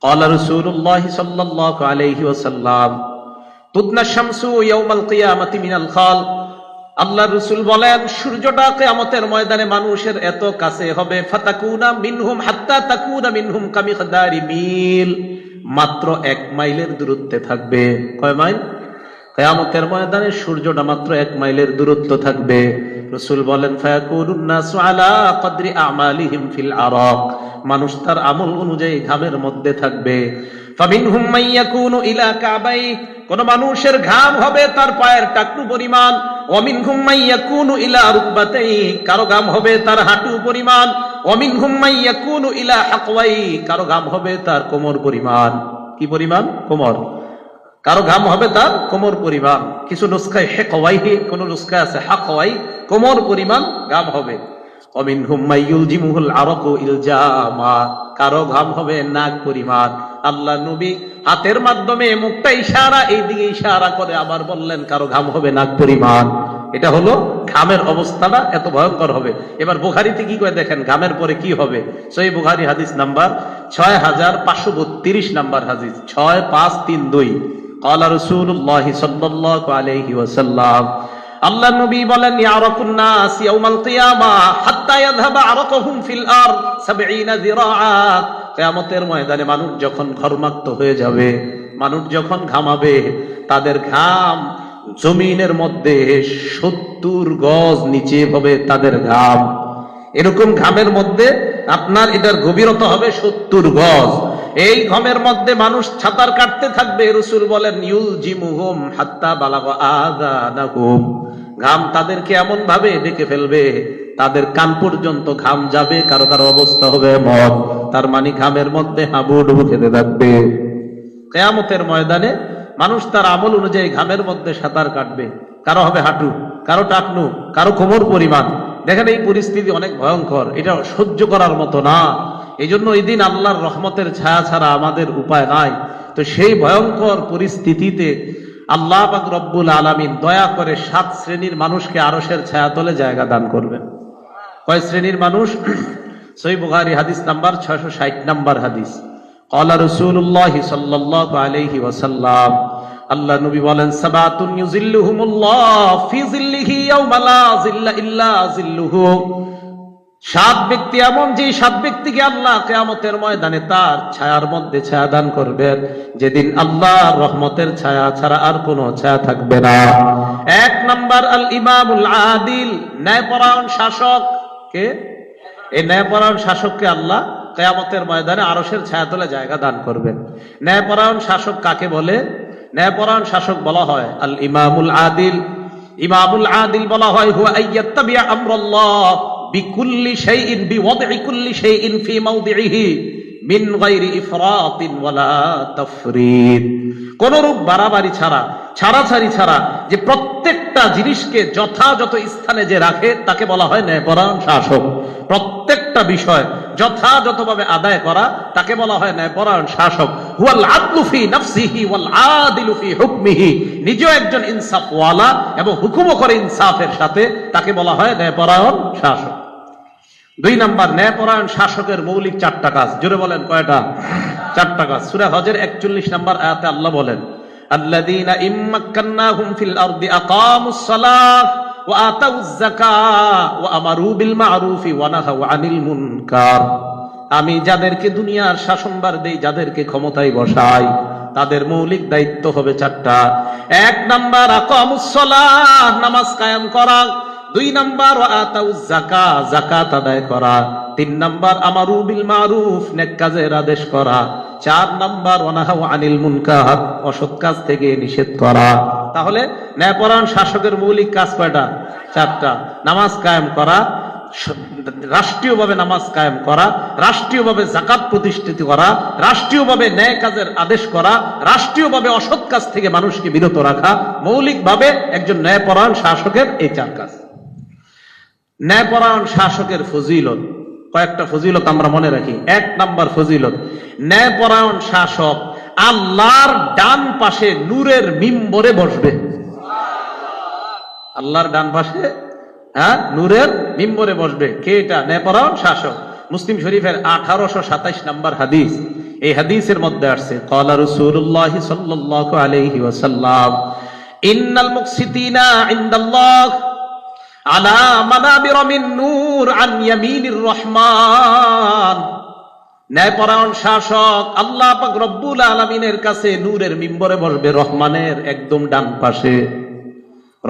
ক্বালা রাসূলুল্লাহ সাল্লাল্লাহু আলাইহি ওয়াসাল্লাম তুদনা শামসু ইয়াউমাল কিয়ামাতি মিনাল খাল। আল্লাহর রাসূল বলেন, সূর্যটা কিয়ামতের ময়দানে মানুষের এত কাছে হবে, ফাতাকুনা মিনহুম হাত্তা তাকুনা মিনহুম কামিকদারি মিল, মাত্র 1 মাইলের দূরত্বে থাকবে। কয় মাইল? কিয়ামতের ময়দানে সূর্যটা মাত্র 1 মাইলের দূরত্ব থাকবে। রাসূল বলেন, ফায়াকুনুন নাসু আলা কদরি আমালিহিম ফিল আরাক, মানুষ তার আমল অনুযায়ী ঘামের মধ্যে থাকবে। ফামিনহুম মান ইয়াকুনু ইলা কাবাই, কোন মানুষের ঘাম হবে তার পায়ের টাকনু পরিমাণ। ওয়া মিনহুম মান ইয়াকুনু ইলা রুকবাতাই, কারো ঘাম হবে তার হাঁটু পরিমাণ। ওয়া মিনহুম মান ইয়াকুনু ইলা হাকওয়াই, কারো ঘাম হবে তার কোমর পরিমাণ। কি পরিমাণ? কোমর। কারো ঘাম হবে তার কোমর পরিমাণ। কিছু নুসখায় হাকওয়াইহি, কোন নুসখায় আছে হাকওয়াই, কোমর পরিমাণ ঘাম হবে। ওমিনহুম মাইয়ুলজিমুহুল আরাকু ইলজামা, কারো ঘাম হবে নাক পরিমাণ। আল্লাহ নবী হাতের মাধ্যমে মুখটা ইশারা, এইদিকে ইশারা করে আবার বললেন কারো ঘাম হবে নাক পরিমাণ। এটা হলো ঘামের অবস্থাটা এত ভয়ঙ্কর হবে। এবার বুখারীতে কি করে দেখেন ঘামের পরে কি হবে। সহিহ বুখারী হাদিস নাম্বার 6532 নাম্বার হাদিস, 6532। ক্বালা রাসূলুল্লাহ সাল্লাল্লাহু আলাইহি ওয়াসাল্লাম, আল্লাহ নবী বলেন, ইয়ারাকুন নাস ইয়াউমাল কিয়ামা হাত্তা ইয়াযহাবা আরাকুহুম ফিল আরদ 70 যিরাআত। কিয়ামতের ময়দানে মানুষ যখন ঘর্মাক্ত হয়ে যাবে, মানুষ যখন ঘামাবে, তাদের ঘাম জমিনের মধ্যে 70 গজ নিচে হবে তাদের ঘাম। এরকম ঘামের মধ্যে আপনার এটার গভীরতা হবে 70 গজ। এই ঘামের মধ্যে মানুষ সাঁতার কাটতে থাকবে। রাসূল বলেন, ইউলজিমুহুম হাত্তা বালাগা আযানাহুম, ঘাম তাদেরকে এমন ভাবে ডেকে ফেলবে তাদের কান পর্যন্ত ঘাম যাবে। কারো কারো অবস্থা হবে মত, তার মানে ঘামের মধ্যে হাবুডুবু খেতে থাকবে। কিয়ামতের ময়দানে মানুষ তার আমল অনুযায়ী ঘামের মধ্যে সাঁতার কাটবে। কারো হবে হাঁটু, কারো টাকনু, কারো কোমর পরিমাণ। দেখেন এই পরিস্থিতি অনেক ভয়ঙ্কর, এটা সহ্য করার মতো না। এই জন্য এই দিন আল্লাহর রহমতের ছায়া ছাড়া আমাদের উপায় নাই। তো সেই ভয়ঙ্কর পরিস্থিতিতে আল্লাহ পাক রব্বুল আলামিন দয়া করে 7 শ্রেণীর মানুষকে আরশের ছায়াতলে জায়গা দান করবেন। কয় শ্রেণীর মানুষ? সহিহ বুখারী হাদিস নাম্বার 660 নাম্বার হাদিস। ক্বালা রাসূলুল্লাহ সাল্লাল্লাহু আলাইহি ওয়াসাল্লাম, আল্লাহ নবী বলেন, সাবাতুন ইউজিল্লুহুমুল্লাহ ফি জিল্লিহি ইয়াওমা লা জিল্লা ইল্লা জিল্লুহু। 7 ব্যক্তি এমন, যে 7 ব্যক্তিকে আল্লাহ কিয়ামতের ময়দানে তার ছায়ার মধ্যে ছায়া দান করবেন, যেদিন আল্লাহর রহমতের ছায়া ছাড়া আর কোনো ছায়া থাকবে না। 1 নাম্বার আল ইমামুল আদিল, ন্যায়পরায়ণ শাসক। কে? এই ন্যায়পরায়ণ শাসককে আল্লাহ কিয়ামতের ময়দানে আরশের ছায়াতলে জায়গা দান করবেন। ন্যায়পরায়ণ শাসক কাকে বলে? ন্যায়পরায়ণ শাসক বলা হয় আল ইমামুল আদিল। ইমামুল আদিল বলা হয় হুয়া আইয়াত্তাবিআ আমরাল্লাহ বিকুল্লি শাইইন বিওয়াদঈ কুল্লি শাইইন ফি মাওদিহি মিন গায়রি ইফরাতিন ওয়ালা তাফরিদ। কোন রূপ বাড়াবাড়ি ছাড়া, ছাড়াছাড়ি ছাড়া, যে প্রত্যেকটা জিনিসকে যথাযথ স্থানে যে রাখে তাকে বলা হয় ন্যায়পরায়ণ শাসক। প্রত্যেকটা বিষয় যথাযথভাবে আদায় করা তাকে বলা হয় ন্যায়পরায়ণ শাসক। হুয়াল আদলু ফি নাফসিহি ওয়াল আদিলু ফি হুকমিহি, নিজেও একজন ইনসাফওয়ালা এবং হুকুমও করে ইনসাফের সাথে, তাকে বলা হয় ন্যায়পরায়ণ শাসক। 2 নাম্বার, ন্যায়পরায়ণ শাসকের মৌলিক 4টা কাজ। জোরে বলেন কয়টা? 4টা কাজ। সূরা হজের 41 নাম্বার আয়াতে আল্লাহ বলেন, আল্লাযীনা ইম্মাক্কান্নাহুম ফিল আরদি আকামুস সালাহ ওয়া আতাউয যাকাহ ওয়া আমারু বিল মা'রুফি ওয়া নাহাউ আনিল মুনকার। আমি যাদেরকে দুনিয়ার শাসনভার দেই, যাদেরকে ক্ষমতায় বসাই, তাদের মৌলিক দায়িত্ব হবে 4টা। 1 নাম্বার আকামুস সালাহ, নামাজ কায়েম করা। 2 নাম্বার ওয়া আতাউয যাকাহ, যাকাত আদায় করা। 3 নাম্বার আমারু বিল মা'রুফ, নেক কাজের আদেশ করা। 4 নাম্বার ওয়া নাহাউ আনিল মুনকার, অসৎ কাজ থেকে নিষেধ করা। তাহলে ন্যায়পরায়ণ শাসকের মৌলিক কাজ কয়টা? 4টা। নামাজ কায়েম করা, রাষ্ট্রীয়ভাবে নামাজ কায়েম করা, রাষ্ট্রীয়ভাবে যাকাত প্রতিষ্ঠিত করা, রাষ্ট্রীয়ভাবে ন্যায় কাজের আদেশ করা, রাষ্ট্রীয়ভাবে অসৎ কাজ থেকে মানুষকে বিরত রাখা। মৌলিকভাবে একজন ন্যায়পরায়ণ শাসকের এই 4 কাজ। ন্যায়পরায়ণ শাসকের ফজিলত, কয়েকটা ফজিলত আমরা মনে রাখি। 1 নাম্বার ফজিলত, ন্যায়পরায়ণ শাসক আল্লাহর ডান পাশে নূরের মিম্বরে বসবে। আল্লাহর ডান পাশে নূরের মিম্বরে বসবে। কে এটা? ন্যায়পরায়ণ শাসক। মুসলিম শরীফের 1827 নাম্বার হাদিস। এই হাদিসের মধ্যে আসছে ক্বালা রাসূলুল্লাহ সাল্লাল্লাহু আলাইহি ওয়াসাল্লাম ইন্নাল মুকসিতিনা ইনদাল্লাহ আলা মানাবির মিন নূর আন ইয়ামিনির রহমান। ন্যায়পরায়ণ শাসক আল্লাহ পাক রব্বুল আলামিনের কাছে নূরের মিম্বরে বসবে, রহমানের একদম ডান পাশে,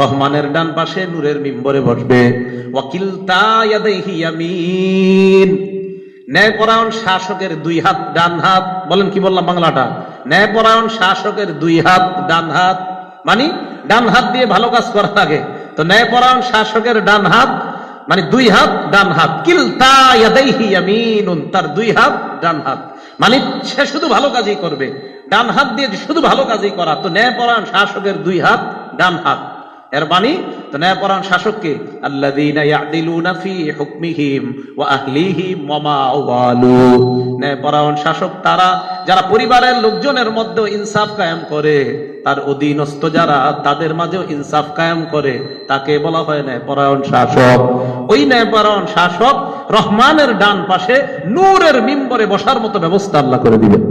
রহমানের ডান পাশে নূরের মিম্বরে বসবে। ওয়াকিলতা ইয়াদাইহি ইয়ামিন, ন্যায়পরায়ণ শাসকের দুই হাত ডান হাত। বলেন কি বললাম বাংলাটা? ন্যায়পরায়ণ শাসকের দুই হাত ডান হাত, মানে ডান হাত দিয়ে ভালো কাজ করা লাগে। তো ন্যায়পরায়ণ শাসকের ডান হাত মানে দুই হাত ডান হাত। কিলতা ইয়াদাইহি ইয়ামিনুন, তার দুই হাত ডান হাত, মানে সে শুধু ভালো কাজই করবে, ডান হাত দিয়ে শুধু ভালো কাজই করা। তো ন্যায়পরায়ণ শাসকের দুই হাত ডান হাত, এর মানে তো ন্যায়পরায়ণ শাসককে আল্লাযীনা ইয়াদিলুনা ফি হুকমিহিম ওয়া আহলিহিম ওয়া মা ওয়ালু, ন্যায়পরায়ণ শাসক তারা যারা পরিবারের লোকজনের মধ্যে ইনসাফ কায়েম করে, তার অধীনস্থ যারা তাদের মাঝেও ইনসাফ কায়েম করে, তাকে বলা হয় ন্যায়পরায়ণ শাসক। ওই ন্যায়পরায়ণ শাসক রহমানের ডান পাশে নূরের মিম্বরে বসার মতো ব্যবস্থা আল্লাহ করে দিবেন।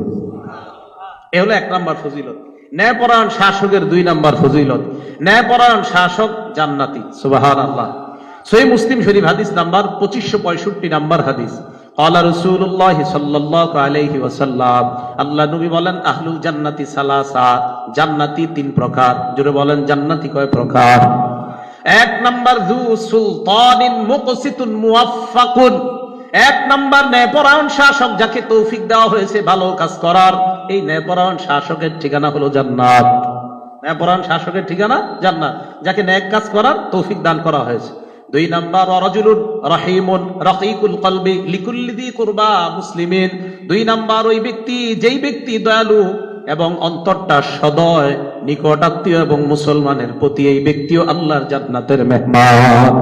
এ হলো 1 নাম্বার ফজিলত। ন্যায়পরায়ণ শাসকের 2 নাম্বার ফজিলত, ন্যায়পরায়ণ শাসক জান্নাতি। সুবহানাল্লাহ। সহিহ মুসলিম শরীফ হাদিস নাম্বার 2565 নাম্বার হাদিস। ক্বালা রাসূলুল্লাহ সাল্লাল্লাহু আলাইহি ওয়াসাল্লাম, আল্লাহ নবী বলেন আহলুল জান্নাতি সালাসা, জান্নাতি 3 প্রকার। জোরে বলেন জান্নাতি কয় প্রকার? 1 নাম্বার যু সুলতানিন মুকসিতুন মুওয়াফফাকুন, 1 নাম্বার ন্যায়পরায়ণ শাসক যাকে তৌফিক দেওয়া হয়েছে ভালো কাজ করার। এই ন্যায়পরায়ণ শাসকের ঠিকানা হলো জান্নাত। ন্যায়পরায়ণ শাসকের ঠিকানা জান্নাত, যাকে ন্যায় কাজ করার তৌফিক দান করা হয়েছে। 2 নাম্বার রাজুলুন রাহিমুন রাকিকুল কলবি লিকুল্লি যি কুরবা মুসলিমিন, 2 নাম্বার ওই ব্যক্তি যেই ব্যক্তি দয়ালু এবং অন্তরটা সদয়, নিকটাত্মীয় এবং মুসলমানের প্রতি, এই ব্যক্তিও আল্লাহর জান্নাতের মেহমান।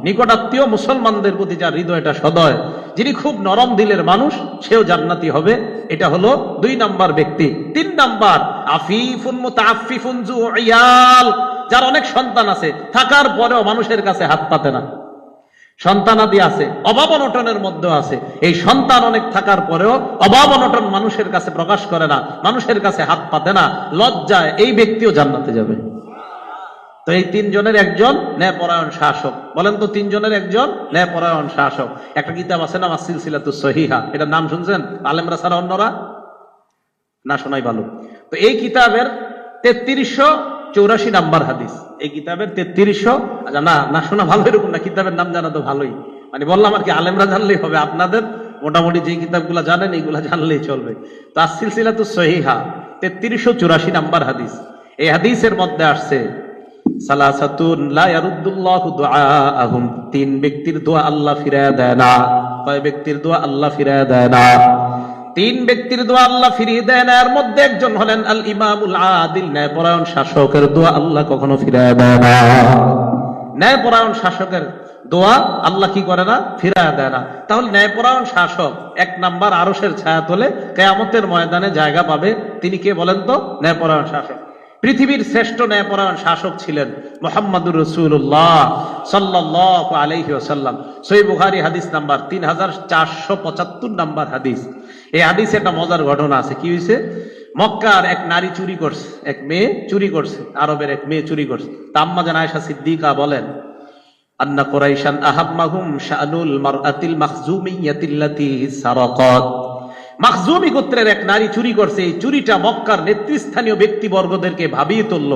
নিকটাত্মীয় মুসলমানদের প্রতি যার হৃদয়টা সদয়, যিনি খুব নরম দিলের মানুষ, সেও জান্নাতি হবে। এটা হলো 2 নাম্বার ব্যক্তি। 3 নাম্বার আফিফুন মুতাআফফিফুন যু ইয়াল, যার অনেক সন্তান আছে, থাকার পরেও মানুষের কাছে হাত পাতে না। সন্তানাদি আছে, অভাব অনটনের মধ্যে আছে, এই সন্তান অনেক থাকার পরেও অভাব অনটন মানুষের কাছে প্রকাশ করে না, মানুষের কাছে হাত পাতে না, লজ্জায়, এই ব্যক্তিও জান্নাতে যাবে। তো এই 3 জনের একজন ন্যায়পরায়ণ শাসক। বলেন তো 3 জনের একজন ন্যায়পরায়ণ শাসক। একটা কিতাব আছে না সিলসিলাতুস সহিহা, এটার নাম শুনছেন? আলেমরা ছাড়া অন্যরা না শোনাই ভালো। তো এই কিতাবের 3384 নাম্বার হাদিস। এই কিতাবের 3300, না শোনা ভালো এরকম না, কিতাবের নাম জানা তো ভালোই, মানে বললাম আর কি, আলেমরা জানলেই হবে, আপনাদের মোটামুটি যে কিতাবগুলো জানেন এইগুলা জানলেই চলবে। তো সিলসিলাতুস সহিহা 3384 নাম্বার হাদিস। এই হাদিসের মধ্যে আসছে সালাসাতুন লা ইয়ারুদ্দুল্লাহু দুআআহুম, 3 ব্যক্তির দোয়া আল্লাহ ফিরায় দেয় না। কয় ব্যক্তির দোয়া আল্লাহ ফিরায় দেয় না? 3 ব্যক্তির দোয়া আল্লাহ ফিরিয়ে দেয় না। এর মধ্যে একজন হলেন আল ইমামুল আদিল, ন্যায়পরায়ণ শাসকের দোয়া আল্লাহ কখনো ফিরায় দেয় না। ন্যায়পরায়ণ শাসকের দোয়া আল্লাহ কি করে না? ফিরায় দেয় না। তাহলে ন্যায়পরায়ণ শাসক 1 নাম্বার আরশের ছায়া তলে কিয়ামতের ময়দানে জায়গা পাবে। তিনি কে বলেন তো? ন্যায়পরায়ণ শাসক। পৃথিবীর শ্রেষ্ঠ ন্যায়পরায়ণ শাসক ছিলেন মুহাম্মদুর রাসূলুল্লাহ সাল্লাল্লাহু আলাইহি ওয়াসাল্লাম। সহিহ বুখারী হাদিস নাম্বার 3475 নাম্বার হাদিস। এই হাদিসে একটা মজার ঘটনা আছে। কি হয়েছে? মক্কার এক নারী চুরি করছে, এক মেয়ে চুরি করছে, আরবের এক মেয়ে চুরি করছে। তা আম্মা জান আয়েশা সিদ্দিকা বলেন আন্না কুরাইশান আহাম্মাহুম শাআনুল মারআতিল মাখজুমিয়াতিল্লাতী সারাকাত, মাখজুমি গোত্রের এক নারী চুরি করছে। এই চুরিটা মক্কার নেতৃস্থানীয় ব্যক্তিবর্গদেরকে ভাবিয়ে তুলল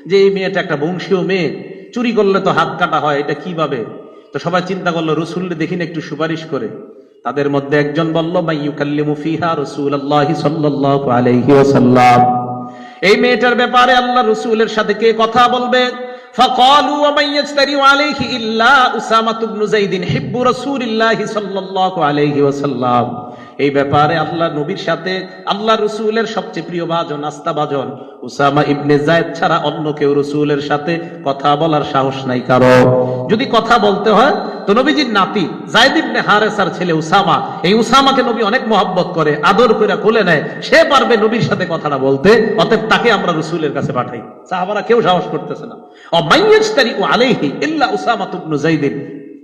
যে এই মেয়েটা একটা বংশীয় মেয়ে, চুরি করলে তো হাত কাটা হয়, এটা কিভাবে? তো সবাই চিন্তা করলো রাসূলকে দেখিন একটু সুপারিশ করে। তাদের মধ্যে একজন বলল মাইয়ুকাল্লিমু ফিহা রাসূলুল্লাহি সাল্লাল্লাহু আলাইহি ওয়াসাল্লাম, এই মেয়েটার ব্যাপারে আল্লাহ রাসূলের সাথে কে কথা বলবে? ফাকালু ওয়া মাইয়াস্তারি আলাইহি ইল্লা উসামা ইবনে যায়েদ হিব্বু রাসূলিল্লাহি সাল্লাল্লাহু আলাইহি ওয়াসাল্লাম। এই ব্যাপারে আল্লাহ নবীর সাথে আল্লাহ রাসূলের সবচেয়ে প্রিয় ভাজন, আস্থাভাজন উসামা ইবনে যায়েদ ছাড়া অন্য কেউ রাসূলের সাথে কথা বলার সাহস নাই কারো। যদি কথা বলতে হয় তো নবীজির নাতি যায়েদ ইবনে হারেসার ছেলে উসামা, এই উসামাকে নবী অনেক মহব্বত করে, আদর করে কোলে নেয়, সে পারবে নবীর সাথে কথাটা বলতে, অতএব তাকে আমরা রাসূলের কাছে পাঠাই। সাহাবারা কেউ সাহস করতেছে না। ও মাইয়াস্তারি আলাইহি ইল্লা উসামা ইবনে যায়েদ,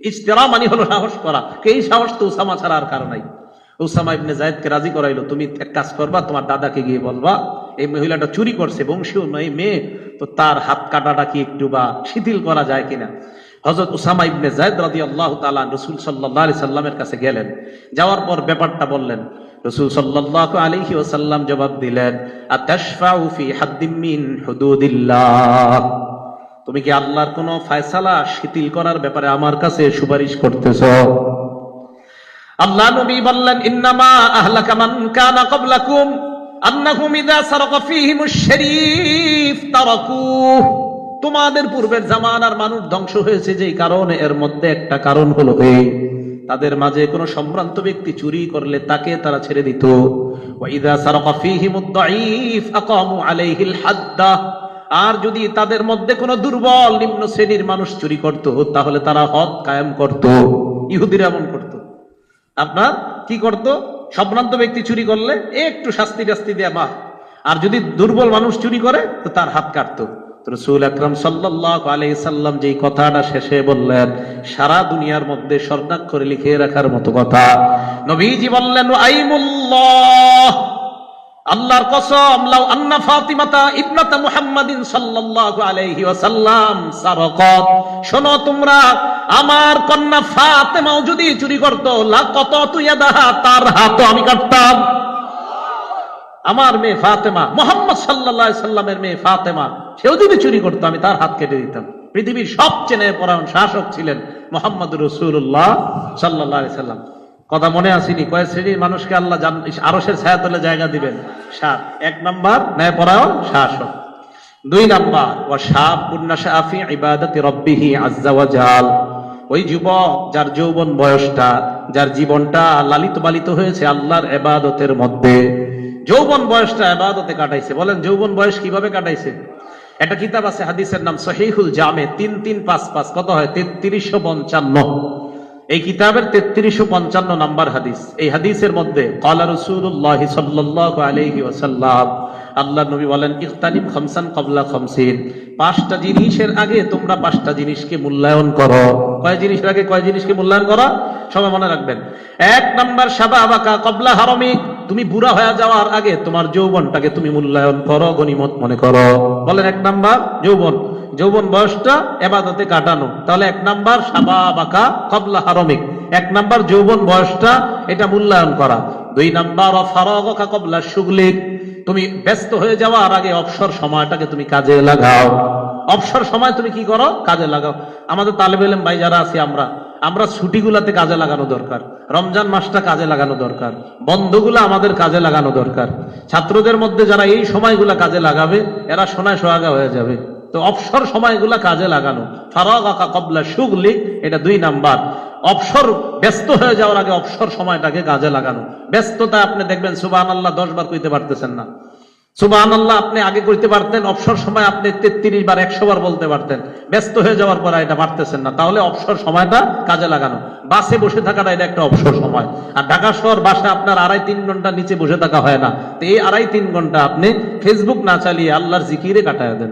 ইস্তিরা মানে হলো সাহস করা, এই সাহস তো উসামা ছাড়া আর কারো নাই। উসামা ইবনে যায়েদকে রাজি করাইলো, তুমি এক কাজ করবা, তোমার দাদাকে গিয়ে বলবা এই মহিলাটা চুরি করছে, বংশীয় নয় মেয়ে, তো তার হাত কাটাটা কি একটু বা শিথিল করা যায় কিনা। হযরত উসামা ইবনে যায়েদ রাদিয়াল্লাহু তাআলা রাসূল সাল্লাল্লাহু আলাইহি সাল্লামের কাছে গেলেন, যাওয়ার পর ব্যাপারটা বললেন। রাসূল সাল্লাল্লাহু আলাইহি ওয়াসাল্লাম জবাব দিলেন, আতাশফাউ ফি হাদ্দিম মিন হুদুদিল্লাহ, তুমি কি আল্লাহর কোন ফয়সালা শিথিল করার ব্যাপারে আমার কাছে সুপারিশ করতেছো? আল্লাহ নবী বললেন, ইন্নামা আহলাকা মান কানা ক্বাবলাকুম আন্নাহুম ইযা সারাকা ফীহিমুশ শরীফ তারাকুহ, তোমাদের পূর্বের জামানার মানুষ ধ্বংস হয়েছে যেই কারণে, এর মধ্যে একটা কারণ হলো এই, তাদের মাঝে কোনো সম্ভ্রান্ত ব্যক্তি চুরি করলে তাকে তারা ছেড়ে দিত। ওয়া ইযা সারাকা ফীহিমুদ দাঈফ আকামু আলাইহিল হাদ্দা, আর যদি তাদের মধ্যে কোনো দুর্বল নিম্ন শ্রেণীর মানুষ চুরি করত তাহলে তারা হদ কায়েম করত। ইহুদিরা এমন করত। আপনার কি করত? সম্ভ্রান্ত ব্যক্তি চুরি করলে একটু শাস্তি টাস্তি দেয়া মা, আর যদি দুর্বল মানুষ চুরি করে তো তার হাত কাটতো। রাসূল আকরাম সাল্লাল্লাহু আলাইহি সাল্লাম যেই কথাটা শেষে বললেন, সারা দুনিয়ার মধ্যে স্বর্ণাক্ষরে লিখে রাখার মতো কথা। নবীজি বললেন, আইমুল্লাহ, আল্লাহর কসম, লাউ আন্না ফাতিমাতা ইবনাতা মুহাম্মাদিন সাল্লাল্লাহু আলাইহি ওয়াসাল্লাম সারাকাত, শোনো তোমরা, আমার কন্যা ফাতেমাও যদি চুরি করত, লাকাতাতু ইয়াদাহা, তার হাতও আমি কাটতাম। আমার মেয়ে ফাতেমা, মুহাম্মদ সাল্লাল্লাহু আলাইহি সাল্লামের মেয়ে ফাতেমা, সেও যদি চুরি করতো আমি তার হাত কেটে দিতাম। পৃথিবীর সবচেয়ে পরায়ণ শাসক ছিলেন মুহাম্মদুর রাসূলুল্লাহ সাল্লাল্লাহু আলাইহি সাল্লাম। কথা মনে আসেনি? কয় শ্রেণীর মানুষকে আল্লাহ আরশের ছায়াতলে জায়গা দিবেন? 7। 1 নাম্বার ন্যায়পরায়ণ শাসক। 2 নাম্বার ওয়া শাবুন নাশা ফি ইবাদাতি রাব্বিহি আযজা ওয়া জাল, ওই যুবক যার যৌবন বয়সটা, যার জীবনটা লালিত পালিত হয়েছে আল্লাহর ইবাদতের মধ্যে, যৌবন বয়সটা ইবাদতে কাটাইছে। বলেন যৌবন বয়স কিভাবে কাটাইছে? একটা কিতাব আছে হাদিসের নাম সহিহুল জামে, 3355, কত হয়? 3355। এই কিতাবের 3355 নাম্বার হাদিস। এই হাদিসের মধ্যে ক্বালা রাসূলুল্লাহ সাল্লাল্লাহু আলাইহি ওয়াসাল্লাম, আল্লাহর নবী বলেন, ইখতানিম খামসান ক্বাবলা খামসিন, 5টা জিনিসের আগে তোমরা 5টা জিনিসকে মূল্যায়ন করো। কয় জিনিসের আগে কয় জিনিসকে মূল্যায়ন করো? সবাই মনে রাখবেন। 1 নাম্বার শাবাবাকা ক্বাবলা হারামিক, তুমি বুড়া হয়ে যাওয়ার আগে তোমার যৌবনটাকে তুমি মূল্যায়ন করো, গনিমত মনে করো। বলেন 1 নাম্বার যৌবন, যৌবন বয়সটা ইবাদতে কাটানো। তাহলে 1 নাম্বার শাবাবাকা ক্বাবলা হারামিক, 1 নাম্বার যৌবন বয়সটা এটা মূল্যায়ন করা। 2 নাম্বার ফারাগাকা ক্বাবলা শুগলিক, তুমি ব্যস্ত হয়ে যাওয়ার আগে অবসর সময়টাকে তুমি কাজে লাগাও। অবসর সময় তুমি কি করো? কাজে লাগাও। আমাদের তালেবে ইলম ভাই যারা আছি, আমরা ছুটিগুলাতে কাজে লাগানো দরকার, রমজান মাসটা কাজে লাগানো দরকার, বন্ধগুলা আমাদের কাজে লাগানো দরকার। ছাত্রদের মধ্যে যারা এই সময়গুলা কাজে লাগাবে এরা সোনায় সোহাগা হয়ে যাবে। তো অবসর সময়গুলা কাজে লাগানো, ফারাগাকা ক্বাবলা শুগলিক, এটা 2 নাম্বার। অবসর, ব্যস্ত হয়ে যাওয়ার আগে অবসর সময়টাকে কাজে লাগানো। ব্যস্ততা আপনি দেখবেন সুবহানাল্লাহ 10 বার কইতে পারতেছেন না। সুবহানাল্লাহ আপনি আগে কইতে পারতেন, অবসর সময় আপনি 33 বার 100 বার বলতে পারতেন। ব্যস্ত হয়ে যাওয়ার পর এটা পারতেছেন না, তাহলে অবসর সময়টা কাজে লাগানো। বাসে বসে থাকাটা এটা একটা অবসর সময়। আর ঢাকা শহর বাসে আপনার 2.5-3 ঘন্টা নিচে বসে থাকা হয় না, তো এই 2.5-3 ঘন্টা আপনি ফেসবুক না চালিয়ে আল্লাহর জিকিরে কাটায় দেন।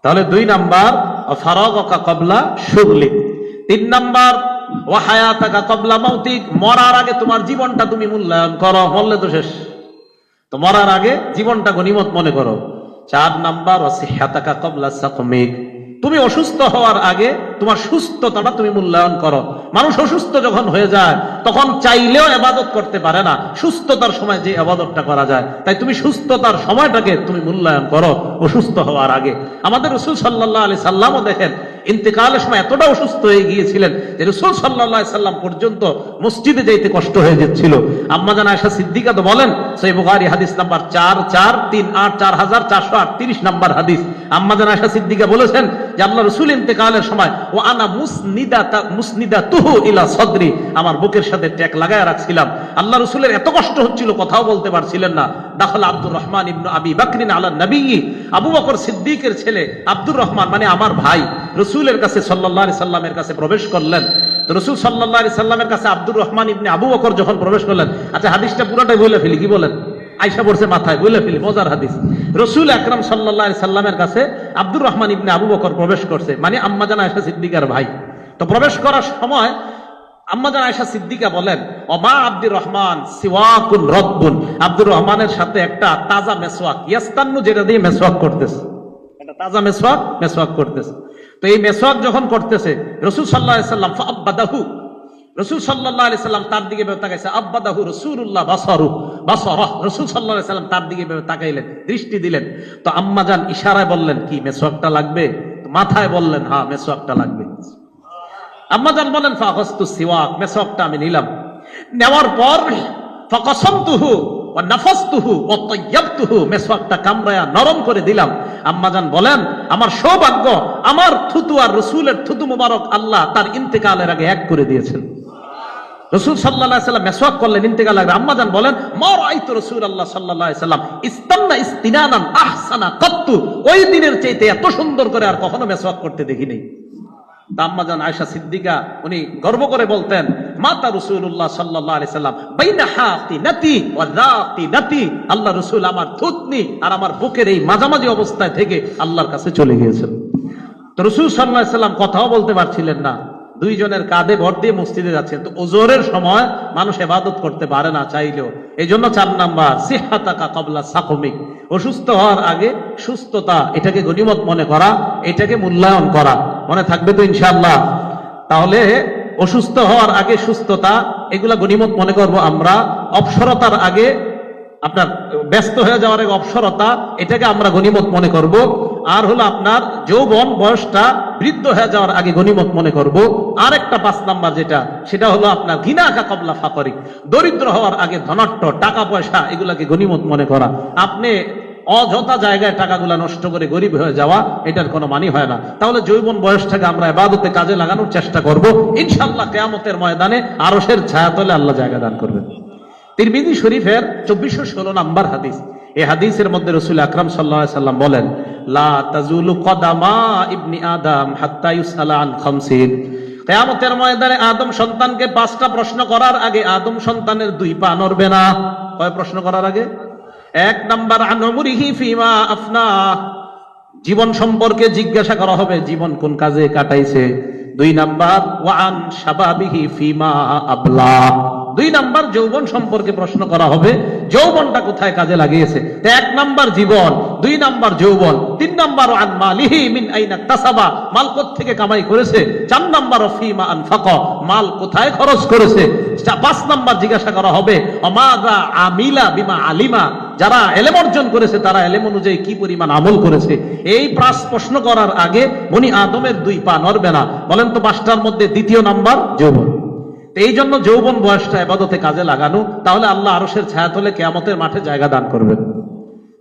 তাহলে 2 নাম্বার ফারাগাকা ক্বাবলা শুগলিক। 3 নাম্বার ওয়া হায়াতাকা ক্বাবলা মাউতিক, মরার আগে তোমার জীবনটা তুমি মূল্যায়ন করো, মরলে তো শেষ, তো মরার আগে জীবনটা গনিমত মনে করো। 4 নাম্বার ওয়া সিহহাতাকা ক্বাবলা সাকমিক, তুমি অসুস্থ হওয়ার আগে তোমার সুস্থতাটা তুমি মূল্যায়ন করো। মানুষ অসুস্থ যখন হয়ে যায় তখন চাইলেও ইবাদত করতে পারে না, সুস্থতার সময় যে ইবাদতটা করা যায়, তাই তুমি সুস্থতার সময়টাকে তুমি মূল্যায়ন করো অসুস্থ হওয়ার আগে। আমাদের রাসূল সাল্লাল্লাহু আলাইহি সাল্লামও দেখেন ইন্তেকালের সময় এতটা অসুস্থ হয়ে গিয়েছিলেন যে রাসূল সাল্লাল্লাহু আলাইহি সাল্লাম পর্যন্ত মসজিদে যাইতে কষ্ট হয়ে যাচ্ছিল। আম্মা জান আয়েশা সিদ্দিকা তো বলেন, সহিহ বুখারী হাদিস নাম্বার 4438 নাম্বার হাদিস, আম্মা জান আয়েশা সিদ্দিকা বলেছেন যে আল্লাহ রাসূল ইন্তেকালের সময় ও আনা মুসনিদাতুহু ইলা সদরি, আমার বুকের সাথে ট্যাক লাগায় রাখছিলাম। আল্লাহ রাসূলের এত কষ্ট হচ্ছিল, কথাও বলতে পারছিলেন না। দাখাল আব্দুর রহমান ইবনে আবি বকরিন আলা নবী, আবু বকর সিদ্দিকের ছেলে আব্দুর রহমান মানে আমার ভাই রাসূলের কাছে সাল্লাল্লাহু আলাইহি সাল্লামের কাছে প্রবেশ করলেন। তো রাসূল সাল্লাল্লাহু আলাইহি সাল্লামের কাছে আব্দুর রহমান ইবনে আবু বকর যখন প্রবেশ করলেন, আচ্ছা হাদিসটা পুরোটাই বলে ফেলি, কি বলেন? আয়েশা পড়ছে মাথায়, বলে ফেলি, মজার হাদিস। রাসূল আকরাম সাল্লাল্লাহু আলাইহি সাল্লামের কাছে আব্দুর রহমান ইবনে আবু বকর প্রবেশ করছে, মানে আম্মা জান আয়েশা সিদ্দিকার ভাই। তো প্রবেশ করার সময় আম্মাজান আয়েশা সিদ্দিকা বলেন, ওমা আব্দুর রহমান সিওয়াকুন রদ্বুন, আব্দুর রহমানের সাথে একটা তাজা মেসওয়াক, ইয়াস্তান্নু, যেটা দিয়ে মেসওয়াক করতেছে, একটা তাজা মেসওয়াক করতেছে। তো এই মেসওয়াক যখন করতেছে, রাসূল সাল্লাল্লাহু আলাইহি সাল্লাম ফাআব্বাদাহু, রাসূল সাল্লাল্লাহু আলাইহি সাল্লাম তার দিকে তাকাইছে, আব্বাদাহু রাসূলুল্লাহ বাসারা, রাসূল সাল্লাল্লাহু আলাইহি সাল্লাম তার দিকে তাকাইলেন, দৃষ্টি দিলেন। তো আম্মাজান ইশারায় বললেন, কি মেসওয়াকটা লাগবে? মাথায় বললেন, হ্যাঁ মেসওয়াকটা লাগবে। আম্মাজান বলেন, ফাখাসতু সিওয়াক, মেসওয়াকটা আমি নিলাম। নেওয়ার পর ফাকাসামতুহু ওয়া নাফাসতুহু ওয়া তাইয়াবতুহু, মেসওয়াকটা কামড়ায়া নরম করে দিলাম। আম্মাজান বলেন, আমার সৌভাগ্য, আমার থুতু আর রাসূলের থুতু মুবারক আল্লাহ তার ইন্তেকালের আগে এক করে দিয়েছেন। রাসূল সাল্লাল্লাহু আলাইহি সাল্লাম মেসওয়াক করলেন ইন্তেকালের আগে। আম্মাজান বলেন, মা রাআইতু রাসূলুল্লাহ সাল্লাল্লাহু আলাইহি সাল্লাম ইস্তান্না ইস্তিনানান আহসানা কাত্তু, ওই দিনের চাইতে এত সুন্দর করে আর কখনো মেসওয়াক করতে দেখিনি। আম্মাজান আয়েশা সিদ্দিকা উনি গর্ব করে বলতেন, মাতা রাসূলুল্লাহ সাল্লাল্লাহু আলাইহি সাল্লাম বাইনা হাতিনাতি ওয়া যাতিনাতি, আল্লাহ রাসূল আমার থুতনি আর আমার বুকের এই মাঝামাঝি অবস্থায় থেকে আল্লাহর কাছে চলে গিয়েছেন। তো রাসূল সাল্লাল্লাহু আলাইহি সাল্লাম কথাও বলতে পারছিলেন না, দুইজনের কাঁধে ভর দিয়ে মসজিদে যাচ্ছেন। তো ওজোরের সময় মানুষ ইবাদত করতে পারে না চাইলেও। এই জন্য 4 নাম্বার, সিহহাতাকা ক্বাবলা সাকমিক, অসুস্থ হওয়ার আগে সুস্থতা, এটাকে গনিমত মনে করা, এটাকে মূল্যায়ন করা। মনে থাকবে তো ইনশাআল্লাহ? তাহলে অসুস্থ হওয়ার আগে সুস্থতা, এগুলা গনিমত মনে করব আমরা। অবসরতার আগে, আপনার ব্যস্ত হয়ে যাওয়ার আগে অবসরতা, এটাকে আমরা গনিমত মনে করব। আর হলো আপনার যৌবন বয়সটা বৃদ্ধ হয়ে যাওয়ার আগে গনিমত মনে করব। আর একটা 5 নাম্বার যেটা, সেটা হলো আপনার গিনাকা ক্বাবলা ফাকরি, দরিদ্র হওয়ার আগে ধনাঢ্য, টাকা পয়সা, এগুলাকে গনিমত মনে করা। আপনি অযথা জায়গায় টাকাগুলা নষ্ট করে গরিব হয়ে যাওয়া, এটার কোনো মানি হয় না। তাহলে যৌবন বয়সটাকে আমরা ইবাদতে কাজে লাগানোর চেষ্টা করব, ইনশাআল্লাহ কিয়ামতের ময়দানে আরশের ছায়াতলে আল্লাহ জায়গা দান করবেন। তিরমিজি শরীফের 2416 নাম্বার হাদিস, এই হাদিসের মধ্যে রাসূল আকরাম সাল্লাল্লাহু আলাইহি সাল্লাম বলেন, লা তাজুলু কদামা ইবনি আদম হাত্তা ইউসালা আন খামসিন, কিয়ামতের ময়দানে আদম সন্তানকে 5টা প্রশ্ন করার আগে আদম সন্তানের 2 পা নড়বে না। কয় প্রশ্ন করার আগে? 1 নাম্বার, আন উমরিহি ফিমা আফনা, জীবন সম্পর্কে জিজ্ঞাসা করা হবে, জীবন কোন কাজে কাটাইছে। 2 নাম্বার, ওয়া আন শাবাবিহি ফিমা আবলা, 2 নাম্বার যৌবন সম্পর্কে প্রশ্ন করা হবে, যৌবনটা কোথায় কাজে লাগিয়েছে। 1 নাম্বার জীবন, 2 নাম্বার যৌবন, 3 নাম্বার আন মালিহি মিন আইনা তাসাবা, মাল কোত্থেকে কামাই করেছে। 4 নাম্বার ফিমা আনফাকা, মাল কোথায় খরচ করেছে। 5 নাম্বার জিজ্ঞাসা করা হবে, অমাযা আমিলা বিমা আলিমা, যারা ইলম অর্জন করেছে তারা ইলম অনুযায়ী কি পরিমাণ আমল করেছে। এই প্রশ্ন করার আগে বনি আদমের 2 পা নড়বে না। বলেন তো 5টার মধ্যে দ্বিতীয় নাম্বার যৌবন। এই জন্য যৌবন বয়সটা ইবাদতে কাজে লাগানো, তাহলে আল্লাহ আরশের ছায়াতলে কিয়ামতের মাঠে জায়গা দান করবেন।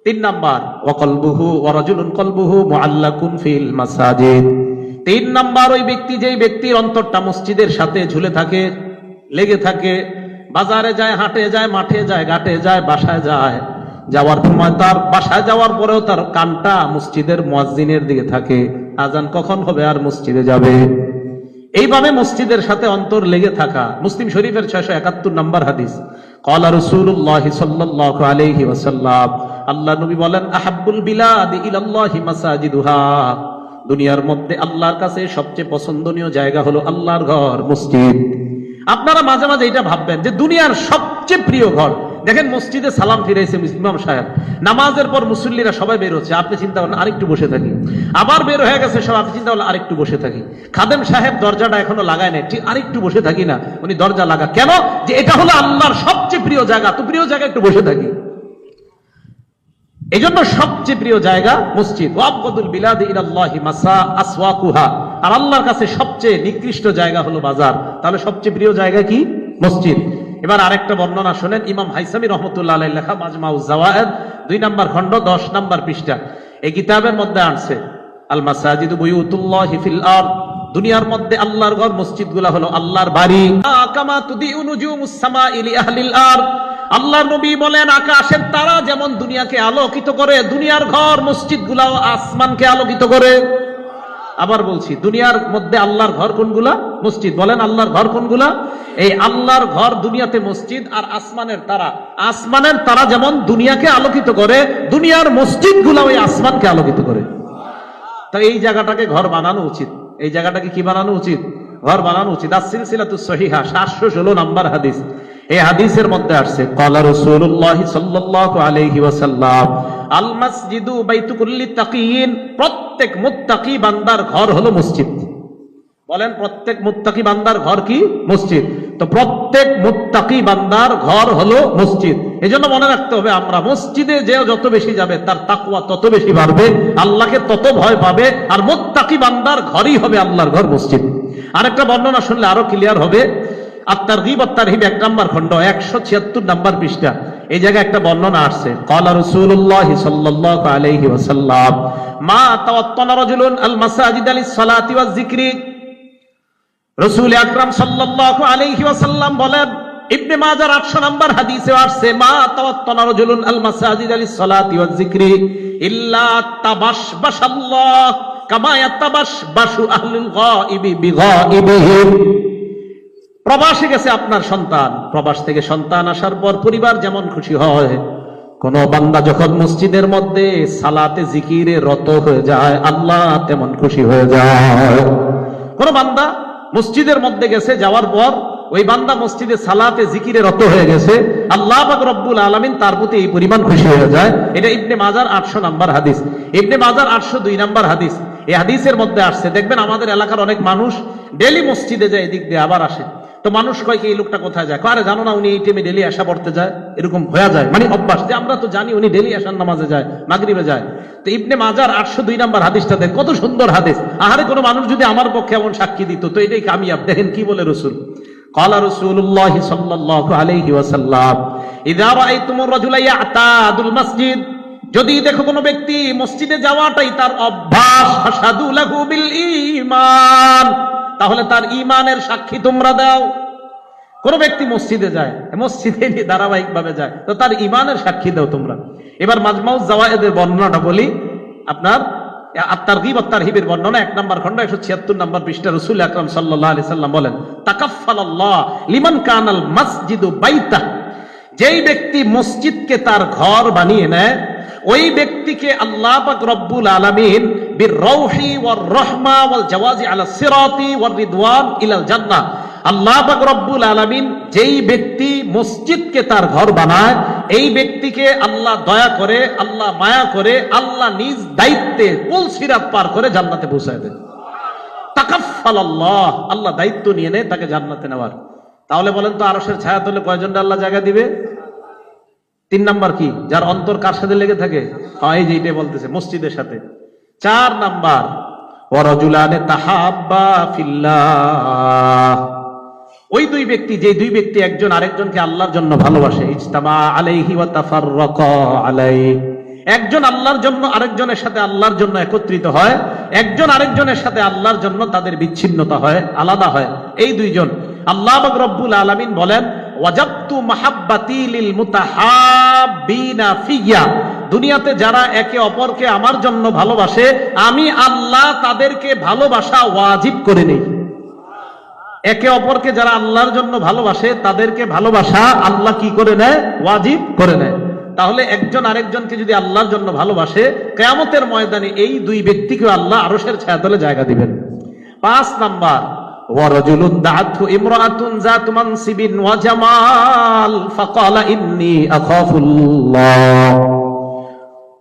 3 নাম্বার, ওয়া কলবুহু ওয়া রাজুলুন কলবুহু মুআল্লাকুন ফিল মাসাজিদ, 3 নাম্বার ওই ব্যক্তি, যেই ব্যক্তির অন্তরটা মসজিদের সাথে ঝুলে থাকে, লেগে থাকে, বাজারে যায়, হাটে যায়, মাঠে যায়, ঘাটে যায়, বাসায় যায়, যাওয়ার সময় তার বাসায় যাওয়ার পরেও তার কানটা মসজিদের মুয়াজ্জিনের দিকে থাকে, আজান কখন হবে আর মসজিদে যাবে। এইভাবে মসজিদের সাথে অন্তর লেগে থাকা। মুসলিম শরীফের 671 নাম্বার হাদিস, ক্বালা রাসূলুল্লাহ সাল্লাল্লাহু আলাইহি ওয়াসাল্লাম, আল্লাহ নবী বলেন, আহাব্বুল বিলাদি ইলাল্লাহি মাসাজিদুহা, দুনিয়ার মধ্যে আল্লাহর কাছে সবচেয়ে পছন্দনীয় জায়গা হলো আল্লাহর ঘর, মসজিদ। আপনারা মাঝে মাঝে এটা ভাববেন যে দুনিয়ার সবচেয়ে প্রিয় ঘর, দেখেন মসজিদে সালাম ফিরাইছে ইমাম সাহেব, নামাজের পর মুসল্লিরা সবাই বের হচ্ছে, আপনি চিন্তা করেন আরেকটু বসে থাকি, আবার বের হয়ে গেছে সব, আপনি চিন্তা করলেন আরেকটু বসে থাকি, খাদেম সাহেব দরজাটা এখনো লাগায় নাই, ঠিক আরেকটু বসে থাকি না, উনি দরজা লাগা কেন? যে এটা হলো আল্লাহর সবচেয়ে প্রিয় জায়গা, তো প্রিয় জায়গা একটু বসে থাকি। এই জন্য সবচেয়ে প্রিয় জায়গা মসজিদ। ওয়াবদুল বিলাদি ইলাল্লাহি মাসা আসওয়াকুহা, আর আল্লাহর কাছে সবচেয়ে নিকৃষ্ট জায়গা হলো বাজার। তাহলে সবচেয়ে প্রিয় জায়গা কি? মসজিদ। এবার আরেকটা বর্ণনা শুনেন, ইমাম হাইসামি রহমতুল্লাহ আলাইহি লেখা মাজমাউজ যাওয়ায়েদ 2 নম্বর খণ্ড 10 নম্বর পৃষ্ঠা, এই কিতাবের মধ্যে আছে, আল মাসাজিদু বুয়ুতুল্লাহি ফিল আরদ, দুনিয়ার মধ্যে আল্লাহর ঘর মসজিদগুলো হলো আল্লাহর বাড়ি। কামা তুদিউ নুজুমুস সামাই লি আহলিল আরদ, আল্লাহর নবী বলেন আকাশের তারা যেমন দুনিয়াকে আলোকিত করে, দুনিয়ার ঘর মসজিদগুলাও আসমানকে আলোকিত করে। আবার বলছি, দুনিয়ার মধ্যে আল্লাহর ঘর কোনগুলা? মসজিদ। বলেন আল্লাহর ঘর কোনগুলা? এই আল্লাহর ঘর দুনিয়াতে মসজিদ, আর আসমানের তারা, আসমানের তারা যেমন দুনিয়াকে আলোকিত করে, দুনিয়ার মসজিদগুলা ওই আসমানকে আলোকিত করে। তো এই জায়গাটাকে ঘর বানানো উচিত, এই জায়গাটাকে কি বানানো উচিত? ঘর বানানো উচিত। আস-সিলসিলাতুস সহিহা 716 নাম্বার হাদিস। এই হাদিসের মধ্যে আসছে ক্বালা রাসূলুল্লাহ সাল্লাল্লাহু আলাইহি ওয়াসাল্লাম আল মাসজিদু বাইতু কুল্লি তাকিয়িন, প্রত্যেক মুত্তাকি বান্দার ঘর হলো মসজিদ। বলেন প্রত্যেক মুত্তাকি বান্দার ঘর কি? মসজিদ। তো প্রত্যেক মুত্তাকি বান্দার ঘর হলো মসজিদ। এজন্য মনে রাখতে হবে আমরা মসজিদে যে যত বেশি যাবে তার তাকওয়া তত বেশি বাড়বে, আল্লাহকে তত ভয় পাবে, আর মুত্তাকি বান্দার ঘরই হবে আল্লাহর ঘর মসজিদ। আরেকটা বর্ণনা শুনলে আরো ক্লিয়ার হবে। আত-তারগীব ওয়াত-তারহীব 1 নম্বর খণ্ড 176 নম্বর পৃষ্ঠা, এই জায়গায় একটা বর্ণনা আসছে ক্বালা রাসূলুল্লাহ সাল্লাল্লাহু আলাইহি ওয়াসাল্লাম মা তাওয়াত্তানা রাজুলুন আল মাসাজিদ লিস-সালাতি ওয়াজ-যিকরি। রাসূল আকরাম সাল্লাল্লাহু আলাইহি ওয়াসাল্লাম বলেন, ইবনে মাজার 800 নম্বর হাদিসে আসছে মা তাওয়াত্তানা রাজুলুন আল মাসাজিদ লিস-সালাতি ওয়াজ-যিকরি ইল্লা তাবাশবাশাল্লাহ কামা ইয়াতাবাশবাশু আহলুল গায়বি বিগায়বিহিম। প্রবাসে গেছে আপনার সন্তান, প্রবাস থেকে সন্তান আসার পর পরিবার যেমন খুশি হয়, কোন বান্দা যখন মসজিদের মধ্যে সালাতে জিকিরে রত হয়ে যায় আল্লাহ তেমন খুশি হয়ে যায়। কোন বান্দা মসজিদের মধ্যে গেছে, যাওয়ার পর ওই বান্দা মসজিদে সালাতে জিকিরে রত হয়ে গেছে, আল্লাহ পাক রব্বুল আলামিন তার প্রতি এই পরিমাণ খুশি হয়ে যায়। এটা ইবনে মাজার 800 নম্বর হাদিস। ইবনে মাজার 802 নম্বর হাদিস। এই হাদিসের মধ্যে আসছে, দেখবেন আমাদের এলাকার অনেক মানুষ ডেলি মসজিদে যায়, এদিক দিয়ে আবার আসে। তো মানুষ কয় কি এই লোকটা কোথায় যায়? আরে জানো না উনি এই টাইমে ডেলি আসা পড়তে যায়, এরকম হয়ে যায়, মানে অভ্যাস যে আমরা তো জানি উনি ডেলি আসার নামাজে যায়, মাগরিবে যায়। তো ইবনে মাজার 802 নম্বর হাদিসটা দেখ, কত সুন্দর হাদিস। আহারে কোনো মানুষ যদি আমার পক্ষে এমন সাক্ষী দিত তো এটাই কামিয়াব। দেখেন কি বলে রাসূল, ক্বালা রাসূলুল্লাহ সাল্লাল্লাহু আলাইহি ওয়াসাল্লাম ইযা রাআইতুমুর রাজুলা ইয়াতাদুল মসজিদ, যদি দেখো কোনো ব্যক্তি মসজিদে যাওয়াটাই তার অভ্যাস, ফাশহাদু লাহু বিল ঈমান, তাহলে তার ঈমানের সাক্ষী তোমরা দাও। কোন ব্যক্তি মসজিদে যায়, মসজিদে ধারাবাহিক ভাবে যায়, তো তার ঈমানের সাক্ষী দাও তোমরা। এবার মাজমাউজ জাওয়ায়েদের বর্ণনাটা বলি আপনার। আত-তারগীব ওয়াত-তারহীবের বর্ণনা 1 নম্বর খণ্ড 176 নম্বর পৃষ্ঠা। রাসূল আকরাম সাল্লাল্লাহু আলাইহি সাল্লাম বলেন, তাকাফফালাল্লাহ লিমান কানাল মাসজিদু বাইতা, যেই ব্যক্তি মসজিদকে তার ঘর বানিয়ে নেয় ওই ব্যক্তিকে আল্লাহ পাক রব্বুল আলামিন বির-রাউহি ওয়ার-রাহমা ওয়াল-জাওয়াজি আলা সিরাতি ওয়ার-রিদওয়ান ইলাল জান্নাহ, আল্লাহ পাক রব্বুল আলামিন যেই ব্যক্তি মসজিদকে তার ঘর বানায় এই ব্যক্তিকে আল্লাহ দয়া করে, আল্লাহ মায়া করে, আল্লাহ নিজ দায়িত্বে পুল সিরাত পার করে জান্নাতে পৌঁছায় দেন। তাকাফফালাল্লাহ, আল্লাহ দায়িত্ব নিয়ে নেয় তাকে জান্নাতে নেওয়ার। তাহলে বলেন তো আরশের ছায়াতলে কয়জনটা আল্লাহ জায়গা দিবে? 3 নাম্বার কি? যার অন্তর কার সাথে লেগে থাকে? এই যে এটাই বলতেছে, মসজিদের সাথে। 4 নাম্বার ওয়ারাজুলানে তাহাব্বা ফিল্লাহ, ওই দুই ব্যক্তি, যে দুই ব্যক্তি একজন আরেকজনকে আল্লাহর জন্য ভালোবাসে, ইজতামা আলাইহি ওয়া তাফাররাকা আলাইহি, একজন আল্লাহর জন্য আরেকজনের সাথে আল্লাহর জন্য একত্রিত হয়, একজন আরেকজনের সাথে আল্লাহর জন্য তাদের বিচ্ছিন্নতা হয়, আলাদা হয়। এই দুইজন আল্লাহ পাক রব্বুল আলামিন বলেন, ওয়াজাবতু মাহাব্বাতি লিল মুতাহাব্বিনা ফিয়া, দুনিয়াতে যারা একে অপরকে আমার জন্য ভালোবাসে আমি আল্লাহ তাদেরকে ভালোবাসা ওয়াজিব করে নেই। একে অপরকে যারা আল্লাহর জন্য ভালোবাসে তাদেরকে ভালোবাসা আল্লাহ কি করে নেয়? ওয়াজিব করে নেয়। তাহলে একজন আরেকজনকে যদি আল্লাহর জন্য ভালোবাসে, কিয়ামতের ময়দানে এই দুই ব্যক্তিকে আল্লাহ আরশের ছায়াতলে জায়গা দিবেন। 5 নাম্বার ওয়ারাজুলুন দাআতহু ইমরাআতুন যাতু মানসিবিন ওয়া জামাল ফাকালা ইন্নী আখাফুল্লাহ।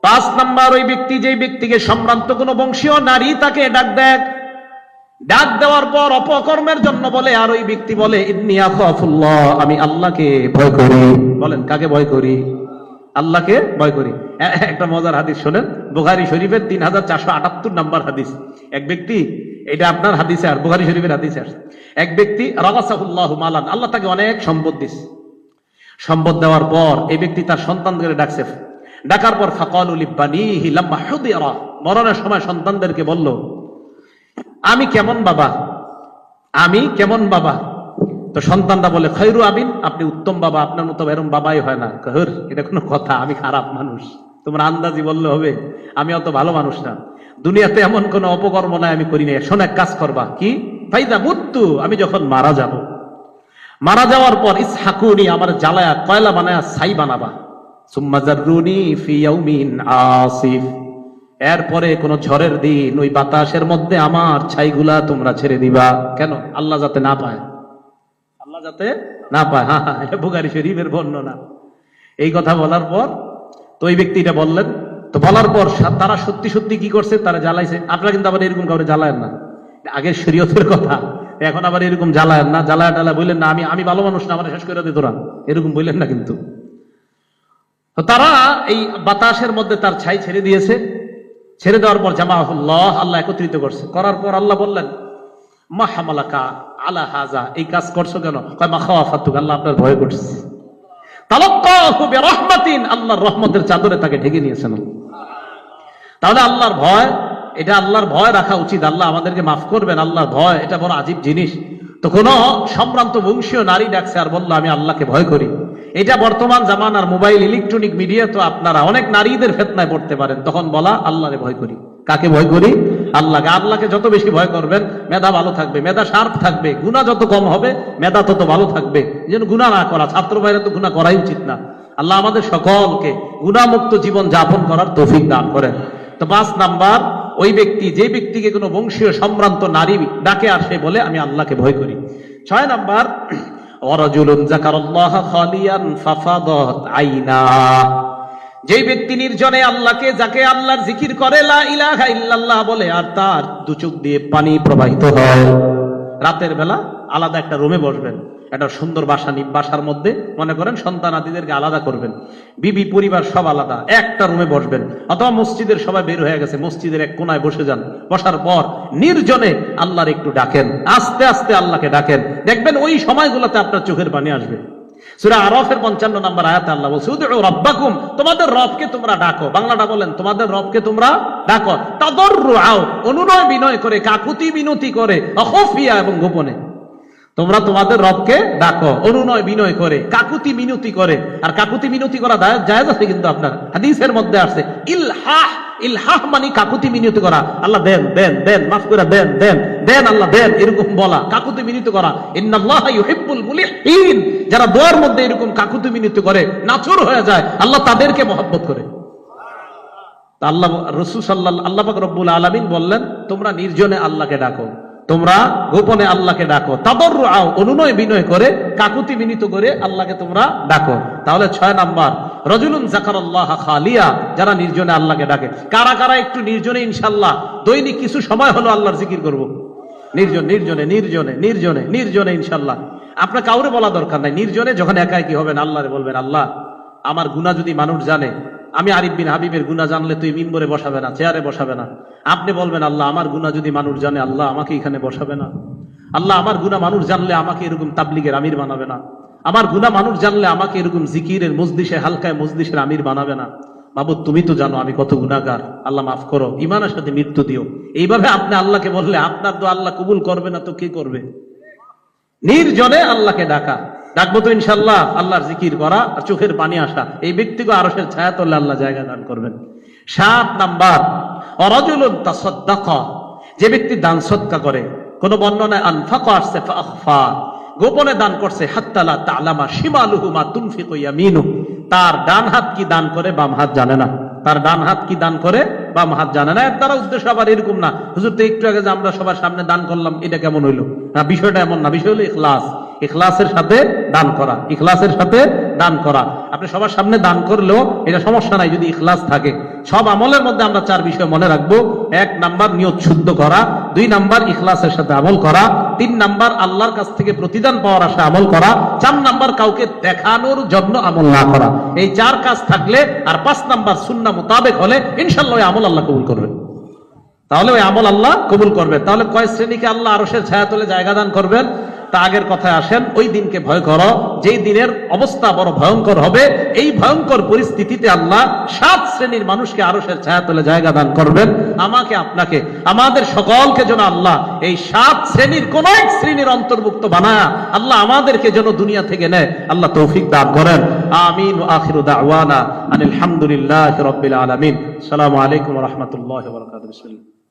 5 নাম্বার ওই ব্যক্তি, যে ব্যক্তিকে সম্ভ্রান্ত কোন বংশীয় নারী তাকে ডাক দেওয়ার পর অপকর্মের জন্য বলে, আর ওই ব্যক্তি বলে ইন্নী আখাফুল্লাহ, আমি আল্লাহকে ভয় করি। বলেন কাকে ভয় করি? আল্লাহকে ভয় করি। একটা মজার হাদিস শোনেন, বুখারী শরীফের 3478 নাম্বার হাদিস। এক ব্যক্তি, এটা আপনার হাদিসে আর বুখারী শরীফের হাদিসে আসে, এক ব্যক্তি রাগাসাহুল্লাহু মালান, আল্লাহ তাকে অনেক সম্পদ দিয়েছে। সম্পদ দেওয়ার পর এই ব্যক্তি তার সন্তানদের ডাকছে, ডাকার পর ফাকালু লিবানিহি লাম্মা হুদিরা, মরণের সময় সন্তানদেরকে বলল, আমি কেমন বাবা, আমি কেমন বাবা? তো সন্তানরা বলে, খৈরু আবিন, আপনি উত্তম বাবা, আপনার মতো এরকম বাবাই হয় না। কহর, এটা কোনো কথা? আমি খারাপ মানুষ, তোমরা আন্দাজি বললে হবে, আমি অত ভালো মানুষ না, দুনিয়াতে এমন কোন অপকর্ম নাই আমি করি নাই। শোন, এক কাজ করবা, কি? ফাইদা মুত্তু, আমি যখন মারা যাব, মারা যাওয়ার পর ইসহাকুনি, আমার জ্বালায়া কয়লা বানায়া ছাই বানাবা, সুম্মা জাররুনি ফি ইয়াউমিন আসিফ, এরপরে কোন ঝড়ের দিন ওই বাতাসের মধ্যে আমার ছাইগুলা তোমরা ছেড়ে দিবা। কেন? আল্লাহ যাতে না পায়, আল্লাহ যাতে না পায়। হ্যাঁ হ্যাঁ, এটা বুখারী শরীফের বর্ণনা। এই কথা বলার পর তো ওই ব্যক্তিটা বললেন, তো বলার পর তারা সত্যি সত্যি কি করছে, তারা জ্বালাইছে। আপনারা কিন্তু আবার এরকম কাউরে জ্বালায়েন না, আগে শরীয়তের কথা, এখন আবার এরকম জ্বালায়েন না, জ্বালায় টালা বললেন না আমি ভালো মানুষ না, আমার শেষ করে দিত না, এরকম বললেন না। কিন্তু তো তারা এই বাতাসের মধ্যে তার ছাই ছেড়ে দিয়েছে। ছেড়ে দেওয়ার পর জামাআহুল্লাহ, আল্লাহ একত্রিত করছে। করার পর আল্লাহ বললেন, মা হামালাকা আলা হাযা, এই কাজ করছো কেন? কয় মা খাওয়াফাতুক, আল্লাহ আপনার ভয় করছে। তালাক্কাহু বিরাহমাতিন, আল্লাহর রহমতের চাদরে তাকে ঢেকে নিয়েছেন। তাহলে আল্লাহর ভয়, এটা আল্লাহর ভয় রাখা উচিত। আল্লাহ আমাদেরকে মাফ করবেন। আল্লাহর ভয় এটা বড় আজীব জিনিস। তো কোন সম্ভ্রান্ত বংশীয় নারী ডাকছে আর বললো আমি আল্লাহকে ভয় করি। এটা বর্তমান জামানার মোবাইল, ইলেকট্রনিক মিডিয়া, তো আপনারা অনেক নারীদের ফিতনায় পড়তে পারেন। তখন বলা আল্লাহরে ভয় করি। কাকে ভয় করি? আল্লাহকে। আল্লাহকে যত বেশি ভয় করবেন মেধা ভালো থাকবে, মেধা শার্প থাকবে, গুনাহ যত কম হবে মেধা তত ভালো থাকবে। যেন গুনাহ না করা, ছাত্র ভাইরা তো গুনাহ করাই উচিত না। আল্লাহ আমাদের সকলকে গুনাহমুক্ত জীবন যাপন করার তৌফিক দান করেন। তো 5 নাম্বার, ওই ব্যক্তি, যে ব্যক্তিকে কোনো বংশীয় সম্ভ্রান্ত নারী ডাকে আর সে বলে আমি আল্লাহকে ভয় করি। 6 নাম্বার, ওয়ারাজুলুন যাকারাল্লাহ খালিয়ান ফাফাদাত আইনা, যে ব্যক্তি নির্জনে আল্লাহকে, যাকে আল্লাহর জিকির করে, লা ইলাহা ইল্লাল্লাহ বলে, আর তার দু চোখ দিয়ে পানি প্রবাহিত হয়। রাতের বেলা আলাদা একটা রুমে বসবেন, একটা সুন্দর বাসার মধ্যে, মনে করেন সন্তানাদিদেরকে আলাদা করবেন, বিবি পরিবার সব আলাদা, একটা রুমে বসবেন। অথবা মসজিদের সবাই বের হয়ে গেছে, মসজিদের এক কোনায় বসে যান। বসার পর নির্জনে আল্লাহর একটু ডাকেন, আস্তে আস্তে আল্লাহকে ডাকেন। দেখবেন ওই সময়গুলোতে আপনার চোখের পানি আসবে। সূরা আরাফের 55 নম্বর আয়াতে আল্লাহ বলছে, উদউ রাব্বাকুম, তোমাদের রবকে তোমরা ডাকো। বাংলাটা বলেন, তোমাদের রবকে তোমরা ডাকো। তাদাররুআ, অনুনয় বিনয় করে, কাকুতি মিনতি করে, খুফিয়া, এবং গোপনে। তোমরা তোমাদের রবকে ডাকো অনুনয় বিনয় করে, কাকুতি মিনতি করে। আর কাকুতি মিনতি করা জায়েজ আছে, কিন্তু আপনার হাদিসের মধ্যে আসছে ইলহাহ। ইলহাহ মানে কাকুতি মিনতি করা, আল্লাহ দেন দেন দেন, মাফ করে দেন দেন দেন, আল্লাহ দেন, এরকম বলা, কাকুতি মিনতি করা। ইন্নাল্লাহা ইউহিব্বুল মুলিহিন, যারা দোয়ার মধ্যে এরকম কাকুতি মিনতি করে, নাচুর হয়ে যায়, আল্লাহ তাদেরকে মহব্বত করে। আল্লাহ রাসূল আল্লাহ পাক রব্বুল আলামিন বললেন, তোমরা নির্জনে আল্লাহকে ডাকো, তোমরা গোপনে আল্লাহকে ডাকো। তাদাররুআ, অনুনয় বিনয় করে, কাকুতি মিনতি করে আল্লাহকে তোমরা ডাকো। তাহলে 6 নাম্বার, রাজুলুন যাকারাল্লাহ খালিয়া, যারা নির্জনে আল্লাহকে ডাকে। কারা কারা একটু নির্জনে ইনশাআল্লাহ দৈনিক কিছু সময় হলো আল্লাহর জিকির করব? নির্জনে নির্জনে নির্জনে নির্জনে নির্জনে ইনশাআল্লাহ। আপনার কাউরে বলা দরকার নাই, নির্জনে যখন একাই কি হবেন, আল্লাহরে বলবেন, আল্লাহ আমার গুনাহ যদি মানুষ জানে, আমি আরিফ বিন হাবিবের গুনাহ জানলে তুই মিম্বরে বসাবে না, চেয়ারে বসাবে না। আপনি বলবেন, আল্লাহ আমার গুনাহ যদি মানুষ জানে, আল্লাহ আমাকে এখানে বসাবে না। আল্লাহ আমার গুনাহ মানুষ জানলে আমাকে এরকম তাবলিগের আমির বানাবে না। আমার গুনাহ মানুষ জানলে আমাকে এরকম জিকিরের মজলিসে, হালকায় মজলিসের আমির বানাবে না। মাবুদ তুমি তো জানো আমি কত গুনাহগার, আল্লাহ মাফ করো, ঈমানের সাথে মৃত্যু দিও। এইভাবে আপনি আল্লাহকে বললে আপনার তো আল্লাহ কবুল করবে না, তো কি করবে? নির্জনে আল্লাহকে ডাকা। ডাকবো তো ইনশাআল্লাহ, আল্লাহর জিকির করা আর চোখের পানি আসা, এই ব্যক্তিকে আরশের ছায়া তলে আল্লাহ জায়গা দান করবেন। 7 নাম্বার, ওয়ারাজুলুন তাসাদ্দাকা, যে ব্যক্তি দান সদকা করে। কোন বর্ণনায় আনফাকা আসছে ফাআখফা, গোপনে দান করছে, হাত্তা লা তা'লামা শিমালুহু মা তুনফিকু ইয়ামিনু, তার ডান হাত কি দান করে বাম হাত জানে না। তার ডান হাত কি দান করে বাম হাত জানে না। এর দ্বারা উদ্দেশ্য আবার এরকম না, হুজুর তো একটু আগে যে আমরা সবার সামনে দান করলাম, এটা কেমন হইলো? না, বিষয়টা এমন না। বিষয় হলো ইখলাস, ইখলাসের সাথে দান করা, ইখলাসের সাথে দান করা। আপনি সবার সামনে দান করলেও এটা সমস্যা নাই যদি ইখলাস থাকে। সব আমলের মধ্যে আমরা 4 বিষয় মনে রাখবো। 1 নাম্বার নিয়ত শুদ্ধ করা, 2 নাম্বার ইখলাসের সাথে আমল করা, 3 নাম্বার আল্লাহর কাছ থেকে প্রতিদান পাওয়ার আশা আমল করা, 4 নাম্বার কাউকে দেখানোর জন্য আমল না করা। এই 4 কাজ থাকলে আর 5 নাম্বার সুন্নাহ মোতাবেক হলে ইনশাআল্লাহ ওই আমল আল্লাহ কবুল করবেন। তাহলে ওই আমল আল্লাহ কবুল করবে। তাহলে কয় শ্রেণীকে আল্লাহ আরশের ছায়াতলে জায়গা দান করবেন? তা আগের কথায় আসেন, ওই দিনকে ভয় করো যেই দিনের অবস্থা বড় ভয়ঙ্কর হবে। এই ভয়ঙ্কর পরিস্থিতিতে আল্লাহ 7 শ্রেণীর মানুষকে আরশের ছায়াতলে জায়গা দান করবেন। আমাকে, আপনাকে, আমাদের সকলকে যেন আল্লাহ এই 7 শ্রেণীর কোন এক শ্রেণীর অন্তর্ভুক্ত বানায়া আল্লাহ আমাদেরকে যেন দুনিয়া থেকে নেয়, আল্লাহ তৌফিক দান করেন। আমিন। ওয়া আখিরু দাওয়ানা আনিল হামদুলিল্লাহি রাব্বিল আলামিন। আসসালামু আলাইকুম ওয়া রাহমাতুল্লাহি ওয়া বারাকাতুহু। বিসমিল্লাহ।